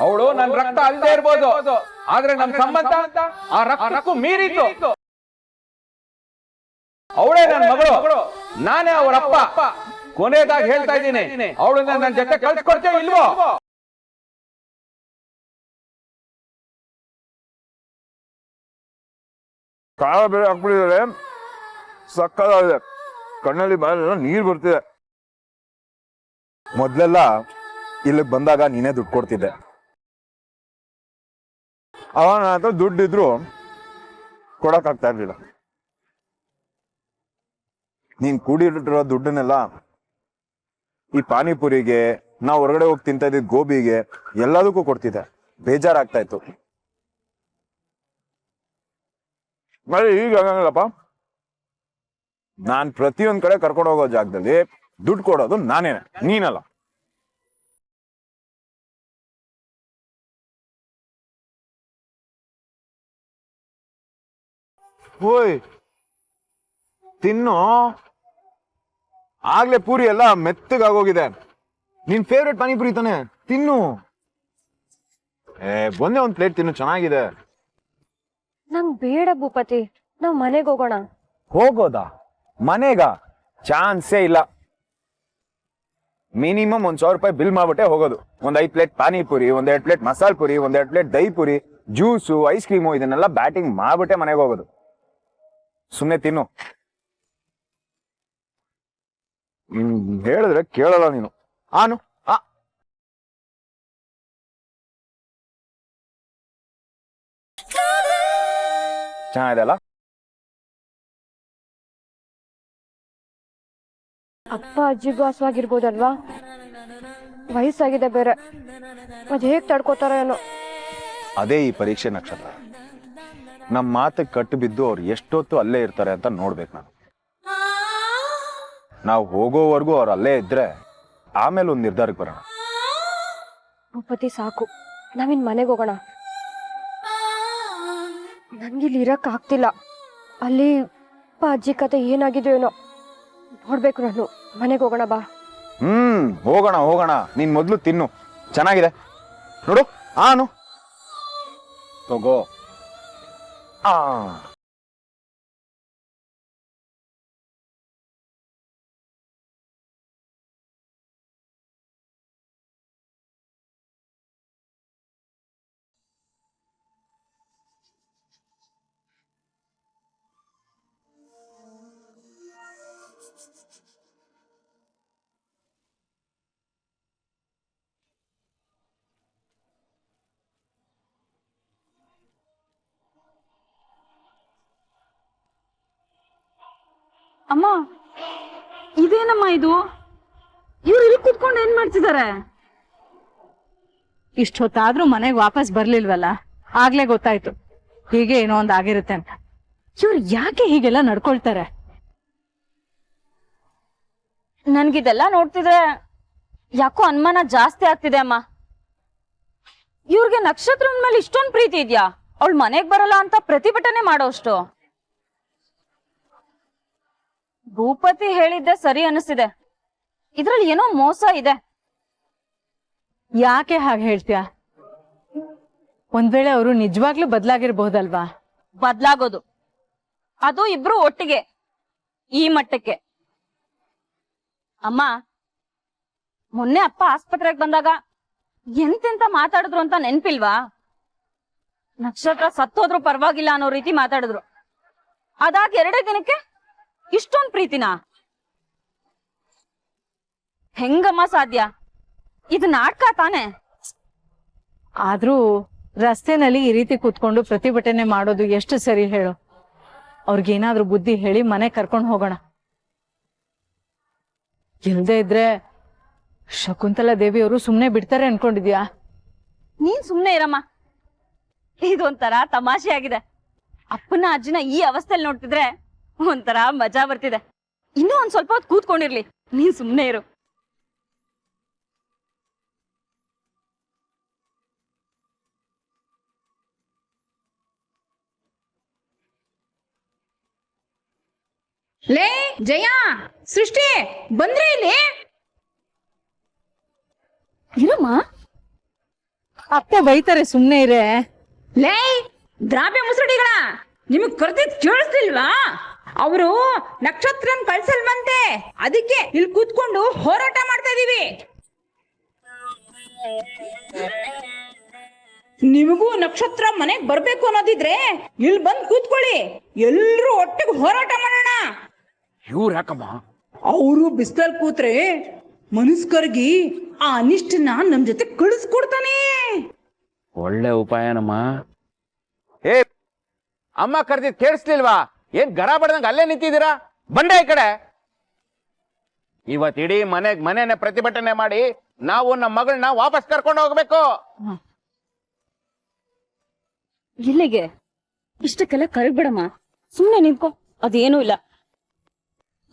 ಅವಳು ನನ್ನ ರಕ್ತ ಅಲ್ಲದೆ ಇರ್ಬೋದು, ಆದ್ರೆ ನಮ್ ಸಂಬಂಧ ಆ ರಕ್ತಕ್ಕೂ ಮೀರಿತ್ತು. ಅವಳೇ ನನ್ನ ಮಗಳು, ನಾನೇ ಅವರಪ್ಪ. ಕೊನೆಯದಾಗಿ ಹೇಳ್ತಾ ಇದ್ದೀನಿ, ಅವಳನ್ನ ನನ್ನ ಜೊತೆ ಕಳ್ಸಿಕೊಡ್ತೇವೆ ಇಲ್ವೋ? ಖಾರ ಬೇರೆ ಹಾಕ್ಬಿಟ್ಟಿದ್ದಾರೆ, ಸಕ್ಕದಾಗಿದೆ. ಕಣ್ಣಲ್ಲಿ ಬಾಯಲ್ಲೆಲ್ಲ ನೀರು ಬರ್ತಿದೆ. ಮೊದ್ಲೆಲ್ಲ ಇಲ್ಲಿಗೆ ಬಂದಾಗ ನೀನೇ ದುಡ್ಡು ಕೊಡ್ತಿದ್ದೆ. ಅವಾಗ ನನ್ನ ಹತ್ರ ದುಡ್ಡಿದ್ರು ಕೊಡಕ್ಕಾಗ್ತಾ ಇರ್ಲಿಲ್ಲ. ನೀನ್ ಕೂಡಿಟ್ಟಿರೋ ದುಡ್ಡನ್ನೆಲ್ಲ ಈ ಪಾನಿಪುರಿಗೆ, ನಾವು ಹೊರಗಡೆ ಹೋಗಿ ತಿಂತಾ ಇದ್ದಿದ್ ಗೋಬಿಗೆ, ಎಲ್ಲದಕ್ಕೂ ಕೊಡ್ತಿದ್ದೆ. ಬೇಜಾರಾಗ್ತಾ ಇತ್ತು. మరి ಈಗ ಆಗಂಗಿಲ್ಲಪ್ಪ. ನಾನ್ ಪ್ರತಿಯೊಂದ್ ಕಡೆ ಕರ್ಕೊಂಡು ಹೋಗೋ ಜಾಗದಲ್ಲಿ ದುಡ್ಡು ಕೊಡೋದು ನಾನೇನೆ, ನೀನಲ್ಲ. ಓಯ್ ತಿನ್ನು. ಆಗ್ಲೇ ಪೂರಿ ಎಲ್ಲ ಮೆತ್ತಗಾಗೋಗಿದೆ. ನಿನ್ ಫೇವ್ರೆಟ್ ಪಾನಿಪುರಿ ತಾನೆ, ತಿನ್ನು. ಒಂದೇ ಒಂದ್ ಪ್ಲೇಟ್ ತಿನ್ನು, ಚೆನ್ನಾಗಿದೆ. ನಂಗ್ ಬೇಡ ಭೂಪತಿ, ನಾವ್ ಮನೆಗೆ ಹೋಗೋಣ. ಹೋಗೋದಾ? ಮನೆಗ ಚಾನ್ಸೇ ಇಲ್ಲ. ಮಿನಿಮಮ್ 1,000 ರೂಪಾಯಿ ಬಿಲ್ ಮಾಡ್ಬಿಟ್ಟೆ ಹೋಗೋದು. 5 plate panipuri, 2 plate masala Puri, 2 plate dahi Puri, juice, ice cream, ಇದನ್ನೆಲ್ಲ ಬ್ಯಾಟಿಂಗ್ ಮಾಡ್ಬಿಟ್ಟೆ ಮನೆಗೆ ಹೋಗೋದು. ಸುಮ್ನೆ ತಿನ್ನು. ಹೇಳಿದ್ರೆ ಕೇಳಲ್ಲ ನೀನು. ಆನು ಚೆನ್ನಾಗಿದೆ ಅಲ್ಲ? ಅಪ್ಪ ಅಜ್ಜಿಗೂ ಹಸುವಾಗಿರ್ಬೋದಲ್ವಾ? ವಯಸ್ಸಾಗಿದೆ ಬೇರೆ, ಅದ್ ಹೇಗ್ ತಡ್ಕೋತಾರ ಏನೋ. ಅದೇ ಈ ಪರೀಕ್ಷೆ ನಕ್ಷತ್ರ. ನಮ್ಮ ಮಾತಿಗೆ ಕಟ್ಟು ಬಿದ್ದು ಅವ್ರು ಎಷ್ಟೊತ್ತು ಅಲ್ಲೇ ಇರ್ತಾರೆ ಅಂತ ನೋಡ್ಬೇಕು ನಾನು. ನಾವು ಹೋಗೋವರೆಗೂ ಅವ್ರು ಅಲ್ಲೇ ಇದ್ರೆ ಆಮೇಲೆ ಒಂದು ನಿರ್ಧಾರಕ್ಕೆ ಬರೋಣ. ಭೂಪತಿ ಸಾಕು, ನಾವಿನ್ ಮನೆಗೆ ಹೋಗೋಣ. ನನ್ಗಿಲ್ಲಿ ಇರಕ್ ಆಗ್ತಿಲ್ಲ. ಅಲ್ಲಿ ಅಪ್ಪ ಅಜ್ಜಿ ಕತೆ ಏನಾಗಿದೆಯೋ ಏನೋ ನೋಡ್ಬೇಕು ನಾನು. ಮನೆಗೆ ಹೋಗೋಣ ಬಾ. ಹೋಗೋಣ ಹೋಗೋಣ. ನೀನ್ ಮೊದ್ಲು ತಿನ್ನು, ಚೆನ್ನಾಗಿದೆ ನೋಡು. ಆನು ತಗೋ. ಅಮ್ಮ, ಇದೇನಮ್ಮ ಇದು? ಇವ್ರು ಇಲ್ಲಿ ಕುತ್ಕೊಂಡು ಏನ್ ಮಾಡ್ತಿದಾರೆ? ಇಷ್ಟೊತ್ತಾದ್ರೂ ಮನೆಗೆ ವಾಪಸ್ ಬರ್ಲಿಲ್ವಲ್ಲ? ಆಗ್ಲೇ ಗೊತ್ತಾಯ್ತು ಹೀಗೆ ಏನೋ ಒಂದ್ ಆಗಿರುತ್ತೆ ಅಂತ. ಇವ್ರು ಯಾಕೆ ಹೀಗೆಲ್ಲ ನಡ್ಕೊಳ್ತಾರೆ? ನನ್ಗಿದೆಲ್ಲ ನೋಡ್ತಿದ್ರೆ ಯಾಕೋ ಅನುಮಾನ ಜಾಸ್ತಿ ಆಗ್ತಿದೆ ಅಮ್ಮ. ಇವ್ರಿಗೆ ನಕ್ಷತ್ರದ ಮೇಲೆ ಇಷ್ಟೊಂದು ಪ್ರೀತಿ ಇದ್ಯಾ? ಅವಳು ಮನೆಗ್ ಬರಲ್ಲ ಅಂತ ಪ್ರತಿಭಟನೆ ಮಾಡೋಷ್ಟು. ಭೂಪತಿ ಹೇಳಿದ್ದೆ ಸರಿ ಅನಿಸ್ತಿದೆ, ಇದ್ರಲ್ಲಿ ಏನೋ ಮೋಸ ಇದೆ. ಯಾಕೆ ಹಾಗೆ ಹೇಳ್ತೀಯ? ಒಂದ್ ವೇಳೆ ಅವರು ನಿಜವಾಗ್ಲೂ ಬದಲಾಗಿರ್ಬಹುದಲ್ವಾ? ಬದ್ಲಾಗೋದು ಅದು ಇಬ್ರು ಒಟ್ಟಿಗೆ ಈ ಮಟ್ಟಕ್ಕೆ. ಅಮ್ಮ, ಮೊನ್ನೆ ಅಪ್ಪ ಆಸ್ಪತ್ರೆಗೆ ಬಂದಾಗ ಎಂತೆಂತ ಮಾತಾಡಿದ್ರು ಅಂತ ನೆನ್ಪಿಲ್ವಾ? ನಕ್ಷತ್ರ ಸತ್ತೋದ್ರು ಪರವಾಗಿಲ್ಲ ಅನ್ನೋ ರೀತಿ ಮಾತಾಡಿದ್ರು. ಅದಾದ 2 ದಿನಕ್ಕೆ ಇಷ್ಟೊಂದು ಪ್ರೀತಿನಾ? ಹೆಂಗಮ್ಮ ಸಾಧ್ಯ? ಇದು ನಾಟಕ ತಾನೆ. ಆದ್ರೂ ರಸ್ತೆನಲ್ಲಿ ಈ ರೀತಿ ಕೂತ್ಕೊಂಡು ಪ್ರತಿಭಟನೆ ಮಾಡೋದು ಎಷ್ಟು ಸರಿ ಹೇಳು? ಅವ್ರಿಗೇನಾದ್ರೂ ಬುದ್ಧಿ ಹೇಳಿ ಮನೆ ಕರ್ಕೊಂಡು ಹೋಗೋಣ. ಇಲ್ದೇ ಇದ್ರೆ ಶಕುಂತಲಾ ದೇವಿ ಅವರು ಸುಮ್ನೆ ಬಿಡ್ತಾರೆ ಅನ್ಕೊಂಡಿದ್ಯಾ? ನೀನ್ ಸುಮ್ನೆ ಇರಮ್ಮ. ಇದೊಂಥರ ತಮಾಷೆ ಆಗಿದೆ. ಅಪ್ಪನ ಅಜ್ಜಿನ ಈ ಅವಸ್ಥೆಯಲ್ಲಿ ನೋಡ್ತಿದ್ರೆ ಒಂಥರ ಮಜಾ ಬರ್ತಿದೆ. ಇನ್ನೂ ಒಂದ್ ಸ್ವಲ್ಪ ಹೊತ್ತು ಕೂತ್ಕೊಂಡಿರ್ಲಿ, ನೀನ್ ಸುಮ್ನೆ ಇರು. ಲೇ ಜಯ, ಸೃಷ್ಟಿ, ಬಂದ್ರೆ ಇಲ್ಲಿ? ಇರಮ್ಮ, ಅತ್ತೆ ಬೈತಾರೆ, ಸುಮ್ನೆ ಇರೇ. ಲೇ ದ್ರಾವ್ಯ ಮುಸುಡಿಗಳ, ನಿಮಗ್ ಕರ್ದಿದ್ ಕೇಳಿಸ್ಲಿಲ್ವಾ? ಅವರು ನಕ್ಷತ್ರನ್ ಕಳ್ಸಲ್ವಂತೆ, ಅದಕ್ಕೆ ಇಲ್ಲಿ ಕೂತ್ಕೊಂಡು ಹೋರಾಟ ಮಾಡ್ತಾ ಇದೀವಿ. ನಿಮಗೂ ನಕ್ಷತ್ರ ಮನೆಗ್ ಬರ್ಬೇಕು ಅನ್ನೋದಿದ್ರೆ ಇಲ್ಲಿ ಬಂದ್ ಕೂತ್ಕೊಳ್ಳಿ, ಎಲ್ರು ಒಟ್ಟಿಗೆ ಹೋರಾಟ ಮಾಡೋಣ. ಇವ್ರು ಯಾಕಮ್ಮ? ಅವರು ಬಿಸ್ಲಲ್ ಕೂತ್ರೆ ಮನುಷ್ಕರ್ಗಿ ಆ ಅನಿಷ್ಟನ ನಮ್ ಜೊತೆ ಕಳಿಸ್ಕೊಡ್ತಾನೆ. ಒಳ್ಳೆ ಉಪಾಯನಮ್ಮ. ಏ ಅಮ್ಮ ಕರ್ದಿದ್ ಕೇಳಿಸ್ಲಿಲ್ವಾ? ಏನ್ ಗರ ಬಡ್ದಂಗ ಅಲ್ಲೇ ನಿಂತಿದ್ದೀರಾ? ಬಂಡೆ ಈ ಕಡೆ. ಇವತ್ ಇಡೀ ಮನೆನೆ ಪ್ರತಿಭಟನೆ ಮಾಡಿ ನಾವು ನಮ್ಮ ಮಗಳನ್ನ ವಾಪಸ್ ಕರ್ಕೊಂಡು ಹೋಗ್ಬೇಕು. ಇಲ್ಲಿಗೆ ಇಷ್ಟಕ್ಕೆಲ್ಲ ಕರಗ್ಬಿಡಮ್ಮ, ಸುಮ್ನೆ ನಿಂತ್ಕೊ. ಅದೇನೂ ಇಲ್ಲ.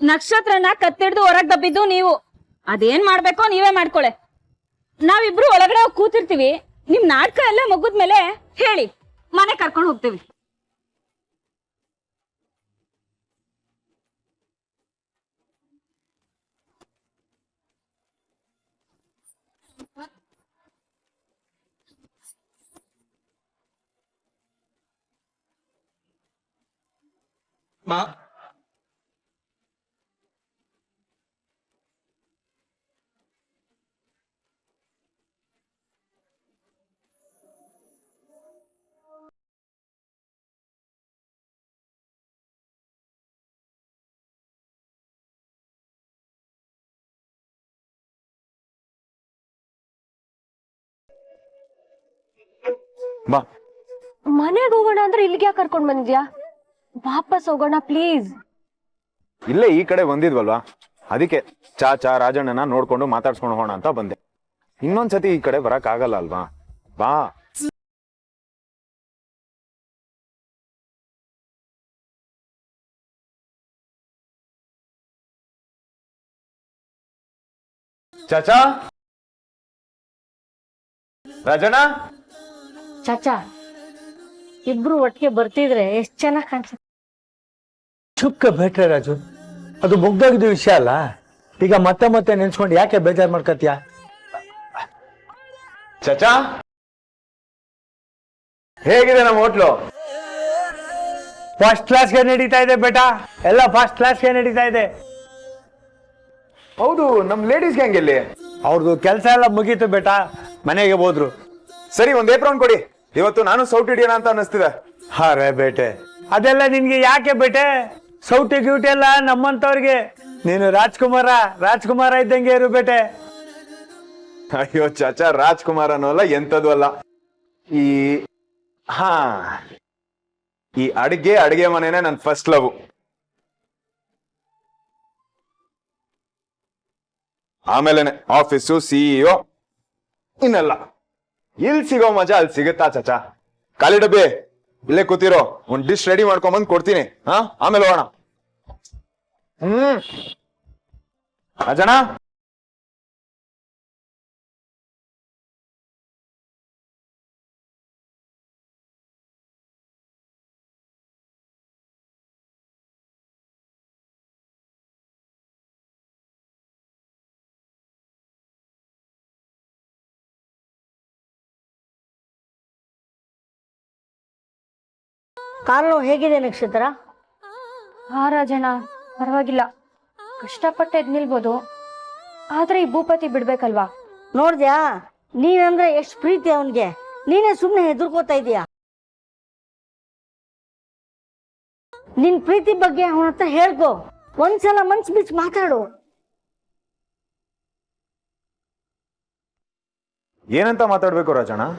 ನಕ್ಷತ್ರನ ಕತ್ತಿಡ್ದು ಹೊರಗ್ ದಬ್ಬಿದ್ದು ನೀವು, ಅದೇನ್ ಮಾಡ್ಬೇಕೋ ನೀವೇ ಮಾಡ್ಕೊಳೆ. ನಾವಿಬ್ರು ಒಳಗಡೆ ಹೋಗಿ ಕೂತಿರ್ತೀವಿ, ನಿಮ್ ನಾಟಕ ಎಲ್ಲ ಮುಗಿದ್ಮೇಲೆ ಹೇಳಿ, ಮನೆ ಕರ್ಕೊಂಡು ಹೋಗ್ತೀವಿ. ಬಾ. ಮನೆಗೆ ಹೋಗೋಣ ಅಂದ್ರೆ ಇಲ್ಲಿಗೆ ಯಾಕೆ ಕರ್ಕೊಂಡ್ ಬಂದಿದ್ಯಾ? ವಾಪಸ್ ಹೋಗೋಣ ಪ್ಲೀಸ್. ಇಲ್ಲೇ ಈ ಕಡೆ ಬಂದಿದ್ವಲ್ವಾ, ಅದಕ್ಕೆ ಚಾಚಾ ರಾಜಣ್ಣನ ನೋಡ್ಕೊಂಡು ಮಾತಾಡ್ಸ್ಕೊಂಡು ಹೋಗೋಣ ಅಂತ ಬಂದೆ. ಇನ್ನೊಂದ್ಸತಿ ಈ ಕಡೆ ಬರಕ್ ಆಗಲ್ಲ ಅಲ್ವಾ? ಬಾ. ಚಾಚಾ, ರಾಜಣ್ಣ. ಚಾಚಾ, ಇಬ್ರು ಒಟ್ಟಿಗೆ ಬರ್ತಿದ್ರೆ ಎಷ್ಟ್ ಚೆನ್ನಾಗ್ ಕಾಣಿಸುತ್ತೆ. ಚುಕ್ಕ ಬೇಟ್ರೆ ರಾಜು, ಅದು ಮುಗ್ದೋಗಿದ್ದು ವಿಷಯ ಅಲ್ಲ. ಈಗ ಮತ್ತೆ ಮತ್ತೆ ನೆನ್ಸ್ಕೊಂಡು ಯಾಕೆ ಬೇಜಾರ್ ಮಾಡ್ಕತ್ಯಾ? ಚಾಚಾ, ಹೇಗಿದೆ ನಮ್ಮ ಹೋಟ್ಲು? ಫಸ್ಟ್ ಕ್ಲಾಸ್ಗೆ ನಡೀತಾ ಇದೆ ಬೇಟಾ, ಎಲ್ಲ ಫಸ್ಟ್ ಕ್ಲಾಸ್ಗೆ ನಡೀತಾ ಇದೆ. ಹೌದು, ನಮ್ ಲೇಡೀಸ್ ಗ್ಯಾಂಗ್ ಎಲ್ಲಿ? ಅವ್ರದ್ದು ಕೆಲಸ ಎಲ್ಲ ಮುಗೀತು ಬೇಟಾ, ಮನೆಗೆ ಹೋದ್ರು. ಸರಿ, ಒಂದ್ ಏಪ್ರಾನ್ ಕೊಡಿ, ಇವತ್ತು ನಾನು ಸೌಟ್ ಹಿಡಿಯೋಣ ಅಂತ ಅನ್ನಿಸ್ತಿದೆ. ಹಾ ರೇ ಬೇಟೆ, ಅದೆಲ್ಲ ನಿನ್ಗೆ ಯಾಕೆ ಬೇಟೆ? ಸೌಟಿ ಗ್ಯೂಟಿ ಎಲ್ಲ ನಮ್ಮಂತವ್ರಿಗೆ. ನೀನು ರಾಜ್ಕುಮಾರ ಇದ್ದಂಗೆ ಇರು ಬೇಟೆ. ಅಯ್ಯೋ ಚಾಚಾ, ರಾಜ್ಕುಮಾರ್ ಅನ್ನೋಲ್ಲ, ಎಂತದ್ದು ಅಲ್ಲ. ಈ ಅಡಿಗೆ ಮನೆನೇ ನನ್ ಫಸ್ಟ್ ಲವ್. ಆಮೇಲೆನೆ ಆಫೀಸು, ಸಿಇಒ, ಇನ್ನೆಲ್ಲ. ಇಲ್ಲಿ ಸಿಗೋ ಮಜಾ ಅಲ್ಲಿ ಸಿಗುತ್ತಾ ಚಾಚಾ? ಖಾಲಿ ಡಬ್ಬಿ ಇಲ್ಲೇ ಕೂತಿರೋ, ಒಂದ್ ಡಿಶ್ ರೆಡಿ ಮಾಡ್ಕೊಂಬಂದ್ ಕೊಡ್ತೀನಿ. ಆಮೇಲೆ ಹೋಗೋಣ. ರಾಜಣ್ಣ, ಕಾಲು ಹೇಗಿದೆ ನಕ್ಷತ್ರ? ಹಾ ರಾಜಣ್ಣ, ಪರವಾಗಿಲ್ಲ. ಕಷ್ಟಪಟ್ಟು ಎದ್ ನಿಲ್ಬೋದು, ಆದ್ರೆ ಈ ಭೂಪತಿ ಬಿಡ್ಬೇಕಲ್ವಾ? ನೋಡ್ದ್ಯಾ, ನೀನಂದ್ರೆ ಎಷ್ಟು ಪ್ರೀತಿ ಅವನ್ಗೆ, ನೀನೇ ಸುಮ್ಮನೆ ಹೆದರ್ಕೋತಾ ಇದೀಯಾ. ನಿನ್ ಪ್ರೀತಿ ಬಗ್ಗೆ ಅವನ ಹತ್ರ ಹೇಳ್ಕೊ, ಒಂದ್ಸಲ ಮನ್ಸ್ ಬಿಚ್ಚಿ ಮಾತಾಡು. ಏನಂತ ಮಾತಾಡ್ಬೇಕು ರಾಜಣ್ಣ?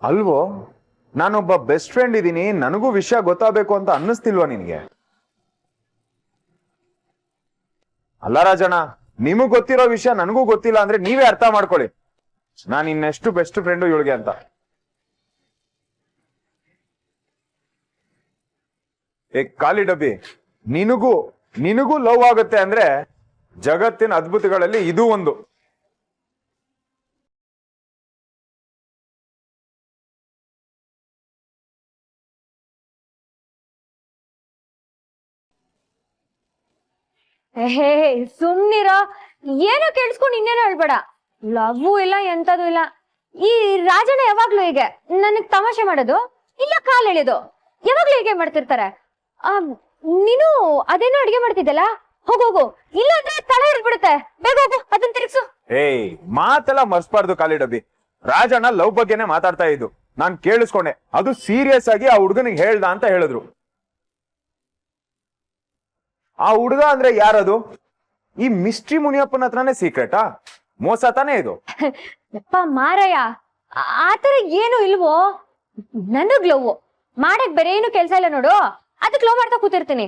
ಅಲ್ವೋ, ನಾನೊಬ್ಬ ಬೆಸ್ಟ್ ಫ್ರೆಂಡ್ ಇದ್ದೀನಿ, ನನಗೂ ವಿಷಯ ಗೊತ್ತಾಗಬೇಕು ಅಂತ ಅನ್ನಿಸ್ತಿಲ್ವಾ ನಿನಗೆ? ಅಲ್ಲ ರಾಜಣ್ಣ, ನಿಮಗ್ ಗೊತ್ತಿರೋ ವಿಷಯ ನನಗೂ ಗೊತ್ತಿಲ್ಲ ಅಂದ್ರೆ ನೀವೇ ಅರ್ಥ ಮಾಡ್ಕೊಳ್ಳಿ. ನಾನು ಇನ್ನೆಷ್ಟು ಬೆಸ್ಟ್ ಫ್ರೆಂಡು ಇವಳಿಗೆ ಅಂತ. ಖಾಲಿ ಡಬ್ಬಿ, ನಿನಗೂ ಲವ್ ಆಗುತ್ತೆ ಅಂದ್ರೆ ಜಗತ್ತಿನ ಅದ್ಭುತಗಳಲ್ಲಿ ಇದು ಒಂದು. ಹೇ ಸುಮ್ನಿರೋ, ಏನೋ ಕೇಳಿಸ್ಕೊಂಡು ಇನ್ನೇನೋ ಹೇಳ್ಬೇಡ. ಲವ್ವು ಇಲ್ಲ ಎಂತದೂ ಇಲ್ಲ. ಈ ರಾಜನ ಯಾವಾಗ್ಲೂ ಹೀಗೆ ನನಗ್ ತಮಾಷೆ ಮಾಡೋದು, ಇಲ್ಲ ಕಾಲ್ ಎಳೆಯೋದು, ಯಾವಾಗ್ಲೂ ಹೀಗೆ ಮಾಡ್ತಿರ್ತಾರೆ. ನೀನು ಅದೇನೋ ಅಡ್ಗೆ ಮಾಡ್ತಿದ್ದಲ್ಲ, ಹೋಗೋಗು, ಇಲ್ಲ ಅಂದ್ರೆ ತಲೆ ಹಿಡ್ಬಿಡುತ್ತೆ. ಬೇಗ ಹೋಗು, ಅದನ್ನ ತಿರ್ಗ್ಸು. ಮಾತೆಲ್ಲ ಮರ್ಸ್ಬಾರ್ದು ಖಾಲಿ ಡಬ್ಬಿ. ರಾಜಣ್ಣ ಲವ್ ಬಗ್ಗೆನೆ ಮಾತಾಡ್ತಾ ಇದ್ದು, ನಾನ್ ಕೇಳಿಸ್ಕೊಂಡೆ. ಅದು ಸೀರಿಯಸ್ ಆಗಿ ಆ ಹುಡುಗನಿಗೆ ಹೇಳ್ದ ಅಂತ ಹೇಳಿದ್ರು. ಆ ಹುಡುಗ ಅಂದ್ರೆ ಯಾರದು? ಈ ಮಿಸ್ಟ್ರಿ ಮುನಿಯಪ್ಪನ ಹತ್ರನೇ ಸೀಕ್ರೆಟಾ? ಮೋಸ ತಾನೇ ಇದು? ಯಪ್ಪ ಮಾರಯ್ಯ, ಆತರ ಏನು ಇಲ್ವೋ. ನನಗ್ ಲವ್ ಮಾಡಕ್ ಬೇರೆ ಏನು ಕೆಲ್ಸ ಇಲ್ಲ ನೋಡು, ಅದಕ್ಕೆ ಲವ್ ಮಾಡ್ತಾ ಕೂತಿರ್ತೀನಿ.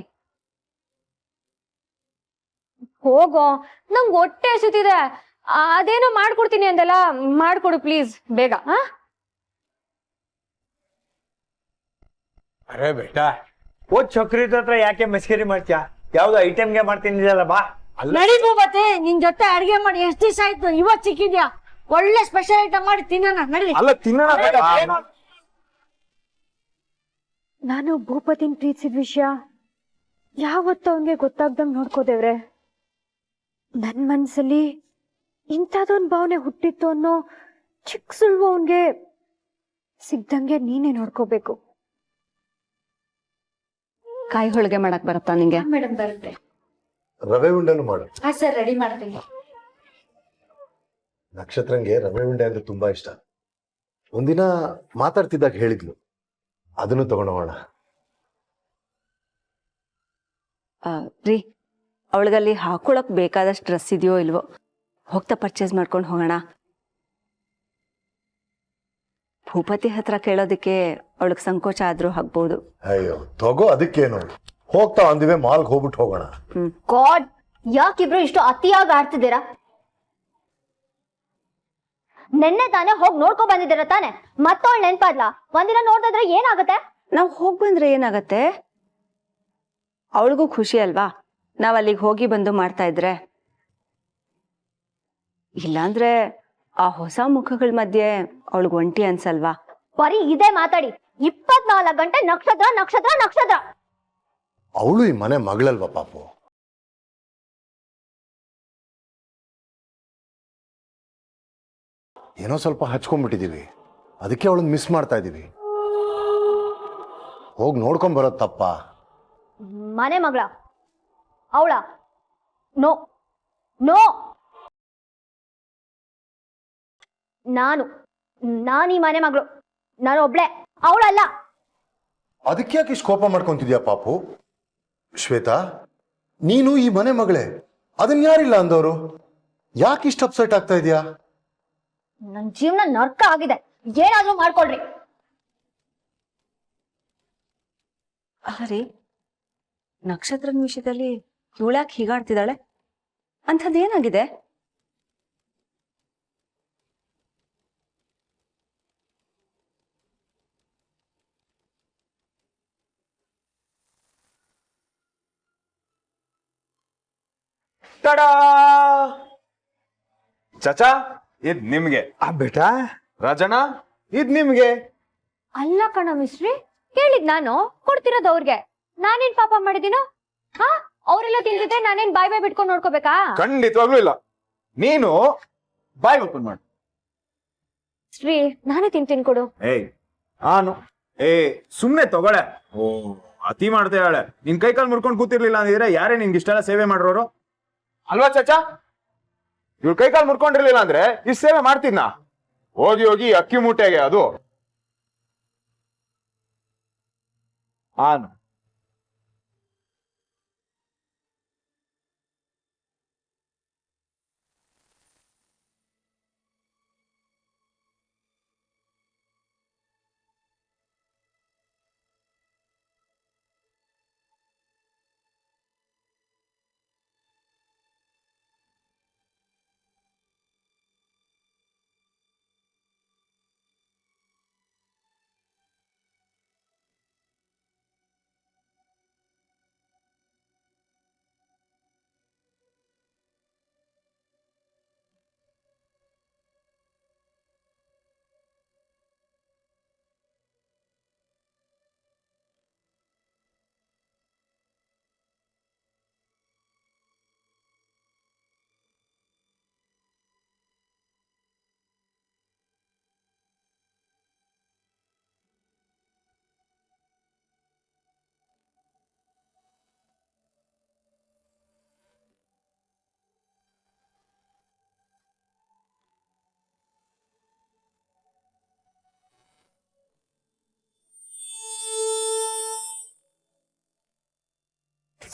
ಹೋಗೋ, ನಂಗ್ ಹೊಟ್ಟೆ ಹಸಿತಿದೆ. ಅದೇನೋ ಮಾಡ್ಕೊಡ್ತೀನಿ ಅಂದಲ್ಲ, ಮಾಡ್ಕೊಡು ಪ್ಲೀಸ್ ಬೇಗ. ಅರೆ ಬೇಟಾ, ಓದ್ ಚಕ್ರಿ ಹತ್ರ ಯಾಕೆ ಮಸ್ಕರಿ ಮಾಡ್ತೀಯಾ? ಯಾವ್ದು ಐಟಮ್ಗೆ ಮಾಡ್ತೀನಿ ಬಾ. ನಡಿ ಭೂಪತಿ, ನಿನ್ ಜೊತೆ ಅಡ್ಗೆ ಮಾಡಿ ಎಷ್ಟ್ ದಿವಸ ಆಯ್ತು, ಇವತ್ ಸಿಕ್ಕಿದ್ಯಾ? ಒಳ್ಳೆ ಸ್ಪೆಷಲ್ ಐಟಮ್ ಮಾಡಿ ತಿನ್ನೋಣ, ನಡಿ. ಅಲ್ಲ ತಿನ್ನೋಣ. ನಾನು ಭೂಪತಿನ್ ಪ್ರೀತಿಸಿದ ವಿಷಯ ಯಾವತ್ತೂ ಅವನ್ಗೆ ಗೊತ್ತಾಗ್ದಂಗ್ ನೋಡ್ಕೋದೇವ್ರೆ. ನನ್ ಮನ್ಸಲ್ಲಿ ಇಂಥದೊಂದ್ ಭಾವನೆ ಹುಟ್ಟಿತ್ತು ಅನ್ನೋ ಚಿಕ್ಕ ಸುಳ್ಳು ಅವನ್ಗೆ ಸಿಗ್ದಂಗೆ ನೀನೇ ನೋಡ್ಕೋಬೇಕು. ಕಾಯಿ ಹೋಳಿಗೆ ಮಾಡಕ್ ಬರುತ್ತಾ ನಿಂಗೆ? ಮೇಡಮ್ ಬರುತ್ತೆ. ರವೆ ಉಂಡೆನು ಮಾಡು. ಸರ್ ರೆಡಿ ಮಾಡ್ತೀನಿ. ನಕ್ಷತ್ರಂಗೆ ರವೆ ಉಂಡೆ ಅಂದ್ರೆ ತುಂಬಾ ಇಷ್ಟ. ಒಂದಿನ ಮಾತಾಡ್ತಿದ್ದಾಗ ಹೇಳಿದ್ಲು, ಅದನ್ನು ತಗೊಂಡು ಹೋಗೋಣ. ರೀ, ಅವಳಿಗಲ್ಲಿ ಹಾಕೊಳಕ್ ಬೇಕಾದಷ್ಟು ಡ್ರೆಸ್ ಇದೆಯೋ ಇಲ್ವೋ, ಹೋಗ್ತಾ ಪರ್ಚೇಸ್ ಮಾಡ್ಕೊಂಡು ಹೋಗೋಣ. ಭೂಪತಿ ಹತ್ರ ಕೇಳೋದಕ್ಕೆ ಅವಳಿಗೆ ಸಂಕೋಚ ಆದ್ರೂ ಆಗ್ಬೋದು. ಅಯ್ಯೋ ತಗೋ, ಅದಕ್ಕೇನು, ಹೋಗ್ತಾ ಅಂದಿವೆ ಮಾಲ್ಗೆ ಹೋಗ್ಬಿಟ್ಟು ಹೋಗೋಣ. ಗಾಡ್, ಯಾಕಿಬ್ರು ಇಷ್ಟು ಅತಿಯಾಗಿ ಆಡ್ತಿದ್ದೀರಾ? ನೆನ್ನೆ ತಾನೇ ಹೋಗಿ ನೋಡ್ಕೊ ಬಂದಿದ್ದೀರ ತಾನೆ, ಮತ್ತವಳು ನೆನ್ಪಾದ್ಲ? ಒಂದಿನ ನೋಡ್ದಿದ್ರೆ ಏನಾಗತ್ತೆ? ನಾವ್ ಹೋಗ್ ಬಂದ್ರೆ ಏನಾಗತ್ತೆ? ಅವಳಿಗೂ ಖುಷಿ ಅಲ್ವಾ ನಾವ್ ಅಲ್ಲಿಗೆ ಹೋಗಿ ಬಂದು ಮಾಡ್ತಾ ಇದ್ರೆ. ಇಲ್ಲಾಂದ್ರೆ ಆ ಹೊಸ ಮುಖಗಳ ಮಧ್ಯೆ ಅವಳಿಗೆ ಒಂಟಿ ಅನ್ಸಲ್ವಾ? ಬರೀ ಇದೇ ಮಾತಾಡಿ 24 ಗಂಟೆ ನಕ್ಷತ್ರ ನಕ್ಷತ್ರ ನಕ್ಷತ್ರ. ಅವಳು ಈ ಮನೆ ಮಗಳಲ್ವಾ ಪಾಪು. ಏನೋ ಸ್ವಲ್ಪ ಹಚ್ಕೊಂಡ್ಬಿಟ್ಟಿದೀವಿ, ಅದಕ್ಕೆ ಅವಳನ್ನ ಮಿಸ್ ಮಾಡ್ತಾ ಇದೀವಿ. ಹೋಗಿ ನೋಡ್ಕೊಂಡ್ ಬರೋದು ತಪ್ಪ? ಮನೆ ಮಗಳ ಅವಳ? ನೋ ನೋ, ನಾನು ಈ ಮನೆ ಮಗಳು, ನಾನು ಒಬ್ಳೆ, ಅವಳಲ್ಲ. ಅದಕ್ಕೆ ಯಾಕೆ ಇಷ್ಟು ಕೋಪ ಮಾಡ್ಕೊಂತಿದ್ಯಾ ಪಾಪು? ಶ್ವೇತಾ, ನೀನು ಈ ಮನೆ ಮಗಳೇ, ಅದನ್ನ ಯಾರಿಲ್ಲ ಅಂದವರು, ಯಾಕೆ ಇಷ್ಟು ಅಪ್ಸೆಟ್ ಆಗ್ತಾ ಇದೆಯಾ? ನನ್ ಜೀವನ ನರ್ಕ ಆಗಿದೆ, ಏನಾದ್ರೂ ಮಾಡ್ಕೊಳ್ರಿ. ಅರಿ, ನಕ್ಷತ್ರದ ವಿಷಯದಲ್ಲಿ ಇವಳ್ಯಾಕೆ ಹೀಗಾಡ್ತಿದ್ದಾಳೆ? ಅಂಥದ್ದೇನಾಗಿದೆ? ಚಚಾ, ಇದ್ ನಿಮ್ಗೆ. ಬೇಟಾ, ರಾಜಣ್ಣ, ಇದ್ ನಿಮ್ಗೆ. ಅಲ್ಲ ಕಣ ಮಿಸ್ಟ್ರಿ, ಕೇಳಿದ್ ನಾನು, ಕೊಡ್ತಿರೋದು ಅವ್ರಿಗೆ. ನಾನೇನ್ ಪಾಪ ಮಾಡಿದೀನೋ? ಅವರೆಲ್ಲ ತಿಂದಿದ್ರೆ ನಾನೇನ್ ಬಾಯ್ ಬಾಯ್ ಬಿಟ್ಕೊಂಡು ನೋಡ್ಕೋಬೇಕಾ? ಖಂಡಿತವಾಗ್ಲೂ ಇಲ್ಲ. ನೀನು ಬಾಯ್ ಓಪನ್ ಮಾಡು. ಶ್ರೀ, ನಾನೇ ತಿಂತೀನಿ ಕೊಡು. ನಾನು ಸುಮ್ನೆ ತಗೊಳೆ. ಅತಿ ಮಾಡ್ತಾ ಹೇಳೆ. ನಿನ್ ಕೈ ಕಾಲು ಮುರ್ಕೊಂಡು ಕೂತಿರ್ಲಿಲ್ಲ ಅಂದಿದ್ರೆ ಯಾರೇ ನಿನ್ಗೆ ಇಷ್ಟೆಲ್ಲ ಸೇವೆ ಮಾಡ್ರೋರು ಅಲ್ವಾ ಚಚಾ? ಇವ್ರ ಕೈ ಕಾಲು ಮುರ್ಕೊಂಡಿರ್ಲಿಲ್ಲ ಅಂದ್ರೆ ಇಷ್ಟು ಸೇವೆ ಮಾಡ್ತಿದ್ನಾ? ಹೋಗಿ ಹೋಗಿ ಅಕ್ಕಿ ಮೂಟೆಗೆ ಅದು. ಆನು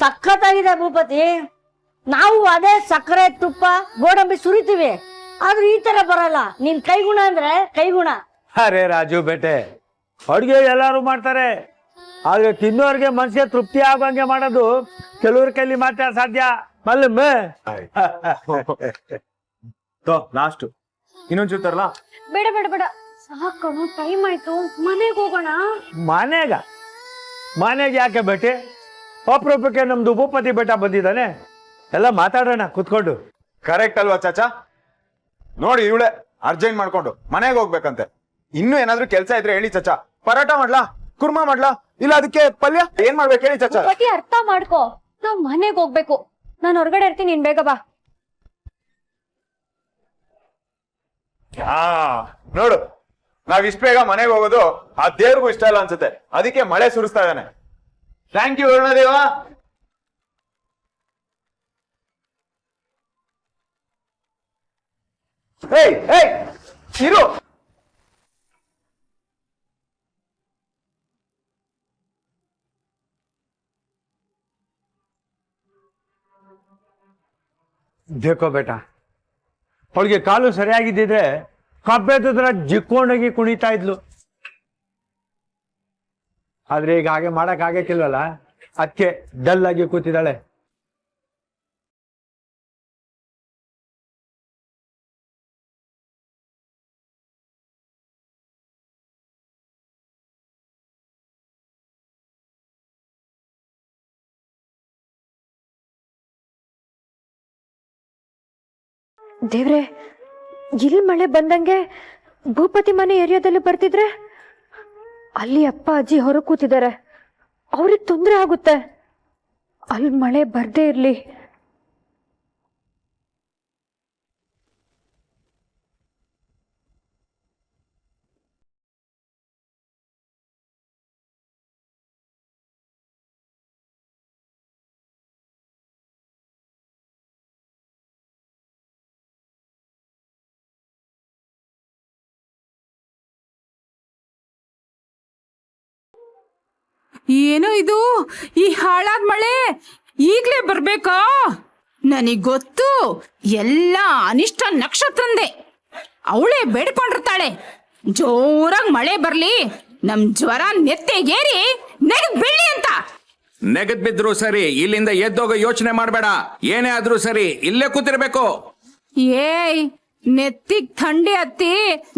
ಸಖತ್ತಾಗಿದೆ ಭೂಪತಿ. ನಾವು ಅದೇ ಸಕ್ಕರೆ ತುಪ್ಪ ಗೋಡಂಬಿ ಸುರಿತೀವಿ, ಆದ್ರೆ ಈ ತರ ಬರಲ್ಲ. ನಿನ್ ಕೈಗುಣ ಅಂದ್ರೆ ಕೈಗುಣ. ಅರೆ ರಾಜು ಬೇಟೆ, ಅಡುಗೆ ಎಲ್ಲರೂ ಮಾಡ್ತಾರೆ, ಆದ್ರೆ ತಿನ್ನೋರ್ಗೆ ಮನಸ್ಸಿಗೆ ತೃಪ್ತಿ ಆಗೋಂಗೆ ಮಾಡೋದು ಕೆಲವ್ರ ಕೈಲಿ ಮಾತ್ರ ಸಾಧ್ಯ. ಮಲ್ಲಮ್ಮ ಲಾಸ್ಟ್ ಇನ್ನೊಂಚೂರು ತರಲಾ? ಬೇಡ ಬೇಡ ಬೇಡ, ಸಾಕು, ಟೈಮ್ ಆಯ್ತು, ಮನೆಗೆ ಹೋಗೋಣ. ಮನೆಗೆ ಯಾಕೆ ಬೇಟೆ? ಅಪರೂಪಕ್ಕೆ ನಮ್ದು ಭೂಪತಿ ಬೆಟ್ಟ ಬಂದಿದ್ದಾನೆ, ಎಲ್ಲ ಮಾತಾಡೋಣ ಕುತ್ಕೊಂಡು. ಕರೆಕ್ಟ್ ಅಲ್ವಾ ಚಾಚಾ? ನೋಡಿ ಇವಳೆ ಅರ್ಜೆಂಟ್ ಮಾಡ್ಕೊಂಡು ಮನೆಗೆ ಹೋಗ್ಬೇಕಂತೆ. ಇನ್ನೂ ಏನಾದ್ರೂ ಕೆಲಸ ಇದ್ರೆ ಹೇಳಿ ಚಾಚಾ. ಪರಾಟ ಮಾಡ್ಲಾ, ಕುರ್ಮಾ ಮಾಡ್ಲಾ, ಇಲ್ಲ ಅದಕ್ಕೆ ಪಲ್ಯ ಏನ್ ಮಾಡ್ಬೇಕು ಹೇಳಿ ಚಾಚಾ. ಪತಿ ಅರ್ಥ ಮಾಡ್ಕೋ, ನಾವ್ ಮನೆಗೆ ಹೋಗ್ಬೇಕು. ನಾನು ಹೊರಗಡೆ ಇರ್ತೀನಿ, ನೀನ್ ಬೇಗ ಬಾ. ನೋಡು, ನಾವ್ ಇಷ್ಟ ಬೇಗ ಮನೆಗೆ ಹೋಗೋದು ಆ ದೇವ್ರಿಗೂ ಇಷ್ಟ ಇಲ್ಲ ಅನ್ಸುತ್ತೆ, ಅದಕ್ಕೆ ಮಳೆ ಸುರಿಸ್ತಾ ಇದ್ದಾನೆ. Thank you Arunadeva. ಏಯ್ ಏಯ್ ಇರು. ದೇಕೋ ಬೇಟ, ಅವಳಿಗೆ ಕಾಲು ಸರಿಯಾಗಿದ್ದಿದ್ರೆ ಕಬ್ಬೆದ್ರ ಜಿಕ್ಕೊಂಡೋಗಿ ಕುಣಿತಾ ಇದ್ಲು. ಆದ್ರೆ ಈಗ ಹಾಗೆ ಮಾಡಕ್ ಆಗಕ್ಕಿಲ್ವಲ್ಲ, ಅದಕ್ಕೆ ಡಲ್ ಆಗಿ ಕೂತಿದ್ದಾಳೆ. ದೇವ್ರೆ, ಇಲ್ಲಿ ಮಳೆ ಬಂದಂಗೆ ಭೂಪತಿ ಮನೆ ಏರಿಯಾದಲ್ಲಿ ಬರ್ತಿದ್ರೆ, ಅಲ್ಲಿ ಅಪ್ಪ ಅಜ್ಜಿ ಹೊರ ಕೂತಿದ್ದಾರೆ, ಅವ್ರಿಗೆ ತೊಂದರೆ ಆಗುತ್ತೆ. ಅಲ್ಲಿ ಮಳೆ ಬರ್ದೇ ಇರ್ಲಿ. ಏನೋ ಇದು, ಈ ಹಾಳಾದ ಮಳೆ ಈಗ್ಲೇ ಬರ್ಬೇಕಾ? ನನಗ್ ಗೊತ್ತು, ಎಲ್ಲ ಅನಿಷ್ಟ ನಕ್ಷತ್ರಂದೆ. ಅವಳೇ ಬೇಡ್ಕೊಂಡಿರ್ತಾಳೆ ಜೋರಾಗಿ ಮಳೆ ಬರ್ಲಿ, ನಮ್ ಜ್ವರ ನೆತ್ತೆಗೇರಿ ನೆಗದ್ ಬೀಳಿ ಅಂತ. ನೆಗದ್ ಬಿದ್ರು ಸರಿ, ಇಲ್ಲಿಂದ ಎದ್ದೋಗ ಯೋಚನೆ ಮಾಡ್ಬೇಡ. ಏನೇ ಆದ್ರೂ ಸರಿ, ಇಲ್ಲೇ ಕೂತಿರ್ಬೇಕು. ಏಯ್, ನೆತ್ತಿಗ್ ಥಂಡಿ ಹತ್ತಿ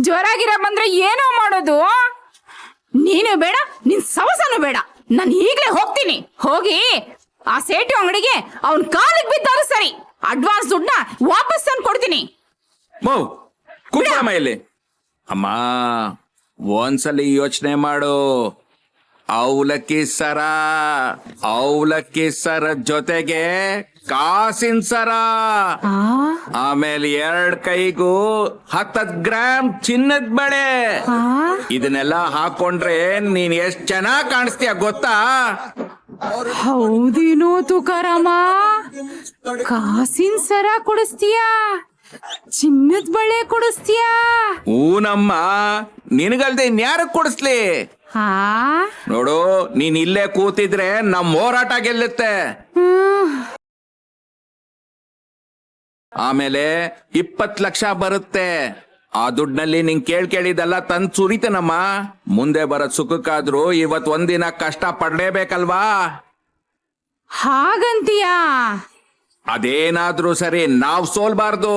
ಜ್ವರ ಗಿರ ಬಂದ್ರೆ ಏನೋ ಮಾಡೋದು? ನೀನು ಬೇಡ, ನಿನ್ ಸವಸನು ಬೇಡ. ನಾನು ಈಗ್ಲೇ ಹೋಗ್ತೀನಿ. ಹೋಗಿ ಆ ಸೇಟು ಅಂಗಡಿಗೆ ಅವನ್ ಕಾಲಿಗೆ ಬಿದ್ದಾರು ಸರಿ, ಅಡ್ವಾನ್ಸ್ ದುಡ್ಡನ್ನ ವಾಪಸ್ ತಂದು ಕೊಡ್ತೀನಿ. ಕೂತ್ಕೊಳ್ಳಮ್ಮ ಇಲ್ಲಿ. ಅಮ್ಮ, ಒಂದ್ಸಲಿ ಯೋಚನೆ ಮಾಡು. ಅವಲಕ್ಕಿ ಸರ ಜೊತೆಗೆ ಕಾಸಿನ ಸರ, ಆಮೇಲೆ 2 ಕೈಗೂ 10 ಗ್ರಾಮ್ ಚಿನ್ನದ ಬಳೆ. ಇದನ್ನೆಲ್ಲ ಹಾಕೊಂಡ್ರೆ ನೀನ್ ಎಷ್ಟ್ ಚೆನ್ನಾಗ್ ಕಾಣಿಸ್ತೀಯ ಗೊತ್ತಾ? ಹೌದೇನೋ ತುಕಾರಾಮ, ಕಾಸಿನ ಸರ ಕೊಡಿಸ್ತೀಯಾ, ಚಿನ್ನದ ಬಳೆ ಕೊಡಿಸ್ತೀಯಾ? ಊನಮ್ಮ, ನಿನಗಲ್ದೆ ಇನ್ಯಾರಕ್ ಕೊಡಿಸ್ಲಿ? ನೋಡು, ನೀನ್ ಇಲ್ಲೇ ಕೂತಿದ್ರೆ ನಮ್ ಹೋರಾಟ ಗೆಲ್ಲುತ್ತೆ. ಆಮೇಲೆ 20 ಲಕ್ಷ ಬರುತ್ತೆ. ಆ ದುಡ್ನಲ್ಲಿ ನಿಂಗ್ ಕೇಳಿದೆಲ್ಲ ತಂದ್ ಸುರಿತೇನಮ್ಮ. ಮುಂದೆ ಬರೋದ್ ಸುಖಕ್ಕಾದ್ರೂ ಇವತ್ ಒಂದಿನ ಕಷ್ಟ ಪಡ್ಲೇಬೇಕಲ್ವಾ? ಹಾಗಂತೀಯಾ? ಅದೇನಾದ್ರೂ ಸರಿ, ನಾವ್ ಸೋಲ್ಬಾರ್ದು.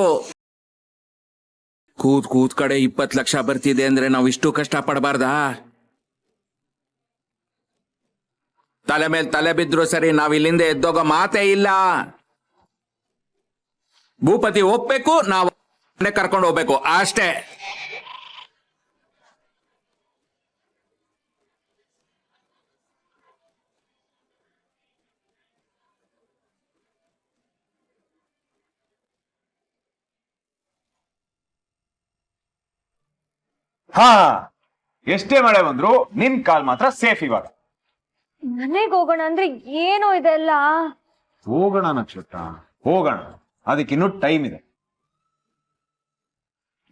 ಕೂತ್ ಕಡೆ 20 ಲಕ್ಷ ಬರ್ತಿದೆ ಅಂದ್ರೆ ನಾವ್ ಇಷ್ಟು ಕಷ್ಟ ಪಡಬಾರ್ದಾ? ತಲೆ ಮೇಲೆ ತಲೆ ಬಿದ್ರು ಸರಿ, ನಾವ್ ಇಲ್ಲಿಂದ ಎದ್ದೋಗೋ ಮಾತೇ ಇಲ್ಲ. ಭೂಪತಿ ಒಪ್ಬೇಕು, ನಾವು ಕರ್ಕೊಂಡು ಹೋಗ್ಬೇಕು ಅಷ್ಟೇ. ಹಾ, ಎಷ್ಟೇ ಮಳೆ ಬಂದ್ರು ನಿನ್ ಕಾಲ್ ಮಾತ್ರ ಸೇಫ್. ಇವಾಗ ಮನೆಗೆ ಹೋಗೋಣ ಅಂದ್ರೆ ಏನೋ ಇದೆಲ್ಲ. ಹೋಗೋಣ ನಕ್ಷತ್ರ, ಹೋಗೋಣ. ಅದಕ್ಕಿನ್ನೂ ಟೈಮ್ ಇದೆ.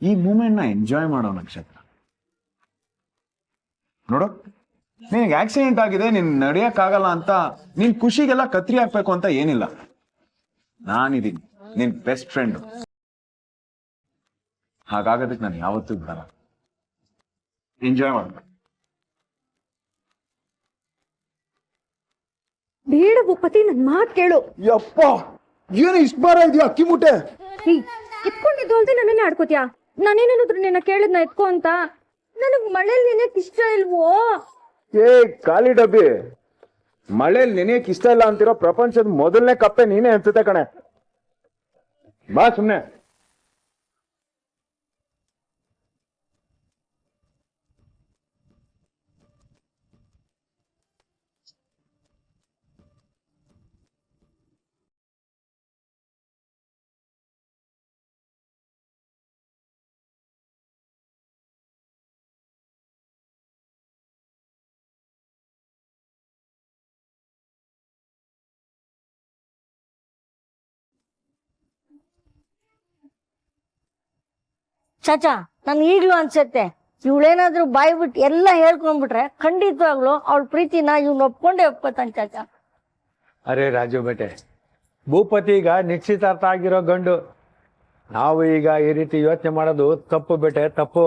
ಈ ಮೂಮೆಂಟ್ ನ ಎಂಜಾಯ್ ಮಾಡೋ ನಕ್ಷತ್ರ. ನೋಡು, ನಿನಗೆ ಆಕ್ಸಿಡೆಂಟ್ ಆಗಿದೆ, ನೀನ್ ನಡೆಯಕ್ಕಾಗಲ್ಲ ಅಂತ ನಿನ್ ಖುಷಿಗೆಲ್ಲ ಕತ್ರಿ ಹಾಕ್ಬೇಕು ಅಂತ ಏನಿಲ್ಲ. ನಾನಿದ್ದೀನಿ ನಿನ್ ಬೆಸ್ಟ್ ಫ್ರೆಂಡ್. ಹಾಗಾಗೋದಕ್ಕೆ ನಾನು ಯಾವತ್ತೂ ಬಿಡಲ್ಲ. ಎಂಜಾಯ್ ಮಾಡ. ಬೇಡ ಭೂಪತಿ, ನನ್ ಮಾತ್ ಕೇಳು. ಯಪ್ಪ, ಏನು ಇಷ್ಟು ಬಾರ ಇದೆಯಾ ಅಕ್ಕಿ ಮೂಟೆ? ಎತ್ಕೊಂಡಿದ್ದು ಅಲ್ದೆ ನನ್ನನ್ನೇ ಆಡ್ಕೋತ್ಯಾ? ನಾನೇನಾದ್ರು ನಿನ್ನ ಕೇಳಿದ್ನ ಎತ್ಕೊ ಅಂತ? ನನಗ್ ಮಳೇಲಿ ನೆನೆಯಕ್ ಇಷ್ಟ ಇಲ್ವೋ? ಏ ಖಾಲಿ ಡಬ್ಬಿ, ಮಳೇಲಿ ನೆನೆಯಕ್ ಇಷ್ಟ ಇಲ್ಲ ಅಂತಿರೋ ಪ್ರಪಂಚದ ಮೊದಲನೇ ಕಪ್ಪೆ ನೀನೇ ಅನ್ಸುತ್ತೆ ಕಣೆ. ಬಾ ಸುಮ್ನೆ. ಚಾಚಾ, ನನ್ ಈಗ್ಲೂ ಅನ್ಸತ್ತೆ ಇವಳೇನಾದ್ರೂ ಬಾಯಿ ಬಿಟ್ಟು ಎಲ್ಲ ಹೇಳ್ಕೊಂಡ್ಬಿಟ್ರೆ ಖಂಡಿತವಾಗ್ಲು ಅವಳ ಪ್ರೀತಿನ ಇವ್ನು ಒಪ್ಕೊಂಡೇ ಒಪ್ಕೋತಾನೆ ಚಾಚಾ. ಅರೆ ರಾಜು ಬೇಟೆ, ಭೂಪತಿ ಈಗ ನಿಶ್ಚಿತಾರ್ಥ ಆಗಿರೋ ಗಂಡು. ನಾವು ಈಗ ಈ ರೀತಿ ಯೋಚನೆ ಮಾಡೋದು ತಪ್ಪು ಬೇಟೆ, ತಪ್ಪು.